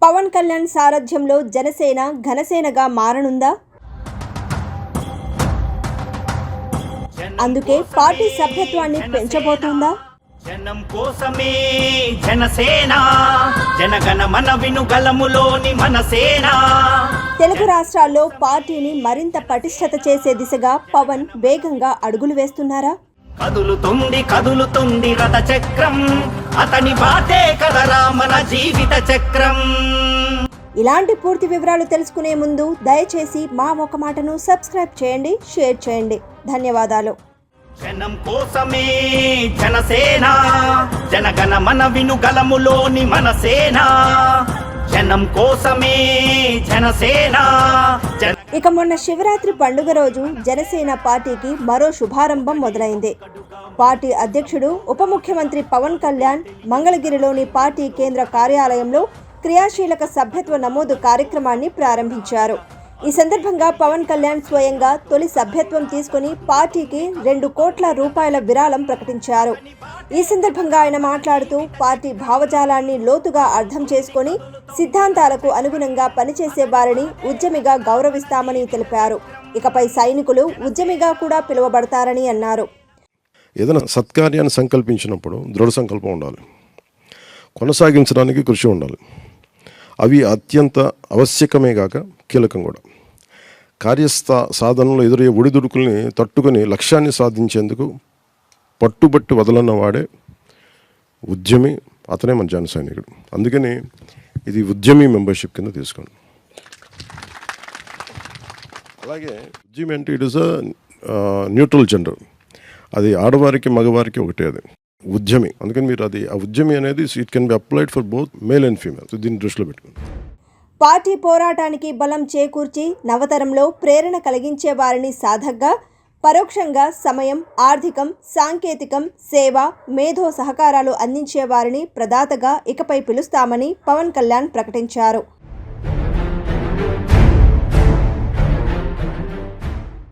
పవన్ కళ్యాణ్ సారథ్యంలో జనసేన ఘనసేనగా మారనుందా? అందుకే పార్టీ సభ్యత్వాన్ని పెంచబోతోందా? జనం కోసమే జనసేన, జనగణ మన వినుగలములోని మనసేన. తెలుగు రాష్ట్రాల్లో పార్టీని మరింత పటిష్టత చేసే దిశగా పవన్ వేగంగా అడుగులు వేస్తున్నారా? కదులుతుంది రథ చక్రం, అతని బాటే కదరా మన జీవిత చక్రం. ఇలాంటి పూర్తి వివరాలు తెలుసుకునే ముందు దయచేసి మా ఒక మాటను సబ్స్క్రైబ్ చేయండి, షేర్ చేయండి. ధన్యవాదాలు. జనం కోసమే జనసేన, జనగణ మన వినుగలములోని మనసేన. జనం కోసమే జనసేన. ఇక మొన్న శివరాత్రి పండుగ రోజు జనసేన పార్టీకి మరో శుభారంభం మొదలైంది. పార్టీ అధ్యక్షుడు ఉప ముఖ్యమంత్రి పవన్ కళ్యాణ్ మంగళగిరిలోని పార్టీ కేంద్ర కార్యాలయంలో క్రియాశీలక సభ్యత్వ నమోదు కార్యక్రమాన్ని ప్రారంభించారు. ఈ సందర్భంగా పవన్ కళ్యాణ్ స్వయంగా తొలి సభ్యత్వం తీసుకుని పార్టీకి 2 కోట్ల రూపాయల విరాళం ప్రకటించారు. ఈ సందర్భంగా ఆయన మాట్లాడుతూ పార్టీ భావజాలాన్ని లోతుగా అర్థం చేసుకుని సిద్ధాంతాలకు అనుగుణంగా పనిచేసే వారిని ఉద్యమిగా గౌరవిస్తామని తెలిపారు. ఇకపై సైనికులు ఉద్యమిగా కూడా పిలువబడతారని అన్నారు. ఏదైనా సత్కార్యాన్ని సంకల్పించినప్పుడు దృఢ సంకల్పం ఉండాలి, కొనసాగించడానికి కృషి ఉండాలి. అవి అత్యంత ఆవశ్యకమే కాక కీలకం కూడా. సాధనలో ఎదురయ్యే ఒడిదుడుకుల్ని తట్టుకుని లక్ష్యాన్ని సాధించేందుకు పట్టుబట్టి వదలన్న వాడే ఉద్యమి, అతనే మన జన సైనికుడు. అందుకని ఇది ఉద్యమి మెంబర్షిప్ కింద తీసుకోండి. అలాగే ఉద్యమి అంటే it is a neutral gender, అది ఆడవారికి మగవారికి ఒకటే అది ఉద్యమి. అందుకని మీరు అది ఆ ఉద్యమి అనేది it can be applied for both male and female. దీన్ని దృష్టిలో పెట్టుకోండి. పార్టీ పోరాటానికి బలం చేకూర్చి నవతరంలో ప్రేరణ కలిగించే వారిని సాధగ్గా, పరోక్షంగా సమయం, ఆర్థికం, సాంకేతికం, సేవ, మేధో సహకారాలు అందించే వారిని ప్రదాతగా ఇకపై పిలుస్తామని పవన్ కళ్యాణ్ ప్రకటించారు.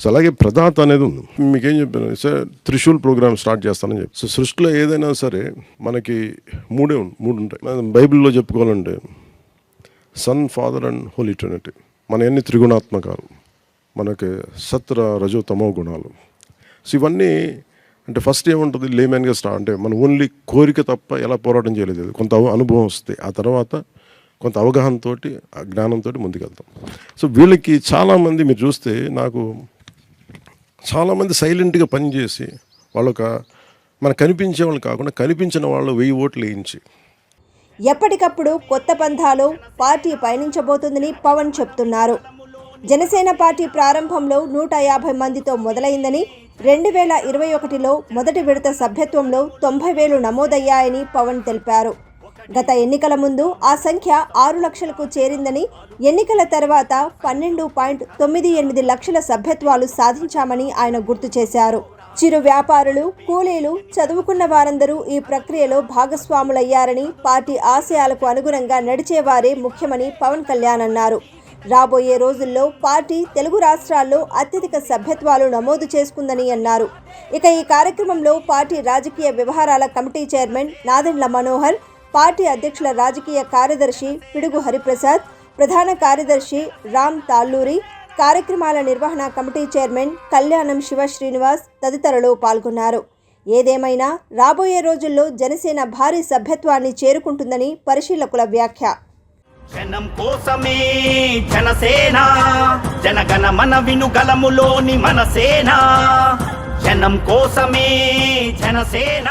అలాగే ప్రదాత అనేది ఉంది. మీకేం చెప్పాను సార్, త్రిశూల్ ప్రోగ్రామ్ స్టార్ట్ చేస్తానని చెప్పి. సో సృష్టిలో ఏదైనా సరే మనకి మూడు ఉంటాయి. బైబిల్లో చెప్పుకోవాలంటే son, father and holy trinity. మన అన్ని త్రిగుణాత్మకాలు, మనకి సత్ర రజో తమో గుణాలు. సో ఇవన్నీ అంటే ఫస్ట్ ఏముంటుంది, లేమెన్గా స్టార్ట్ అంటే మన ఓన్లీ కోరిక తప్ప ఎలా పోరాటం చేయలేదు. కొంత అనుభవం వస్తే ఆ తర్వాత కొంత అవగాహనతో జ్ఞానంతో ముందుకెళ్తాం. సో వీళ్ళకి చాలామంది మీరు చూస్తే నాకు చాలామంది సైలెంట్గా పనిచేసి మనకు కనిపించే వాళ్ళు కాకుండా కనిపించిన వాళ్ళు 1000 ఓట్లు వేయించి ఎప్పటికప్పుడు కొత్త పంథాలో పార్టీ పయనించబోతుందని పవన్ చెప్తున్నారు. జనసేన పార్టీ ప్రారంభంలో 150 మందితో మొదలైందని, 2021లో మొదటి విడత సభ్యత్వంలో 90,000 నమోదయ్యాయని పవన్ తెలిపారు. గత ఎన్నికల ముందు ఆ సంఖ్య 6 లక్షలకు చేరిందని, ఎన్నికల తర్వాత 12.98 లక్షల సభ్యత్వాలు సాధించామని ఆయన గుర్తు చేశారు. చిరు వ్యాపారులు, కూలీలు, చదువుకున్న వారందరూ ఈ ప్రక్రియలో భాగస్వాములయ్యారని, పార్టీ ఆశయాలకు అనుగుణంగా నడిచేవారే ముఖ్యమని పవన్ కళ్యాణ్ అన్నారు. రాబోయే రోజుల్లో పార్టీ తెలుగు రాష్ట్రాల్లో అత్యధిక సభ్యత్వాలు నమోదు చేసుకుందని అన్నారు. ఇక ఈ కార్యక్రమంలో పార్టీ రాజకీయ వ్యవహారాల committee chairman Nadendla Manohar, party అధ్యక్షుల రాజకీయ కార్యదర్శి పిడుగు హరిప్రసాద్, ప్రధాన కార్యదర్శి రామ్ తాల్లూరి, కార్యక్రమాల నిర్వహణ కమిటీ చైర్మన్ కళ్యాణం శివ శ్రీనివాస్ తదితరులు పాల్గొన్నారు. ఏదేమైనా రాబోయే రోజుల్లో జనసేన భారీ సభ్యత్వాన్ని చేరుకుంటుందని పరిశీలకుల వ్యాఖ్య. జనం కోసమే జనసేన, జనగణ మన వినుగలములోని మనసేన. జనం కోసమే జనసేన.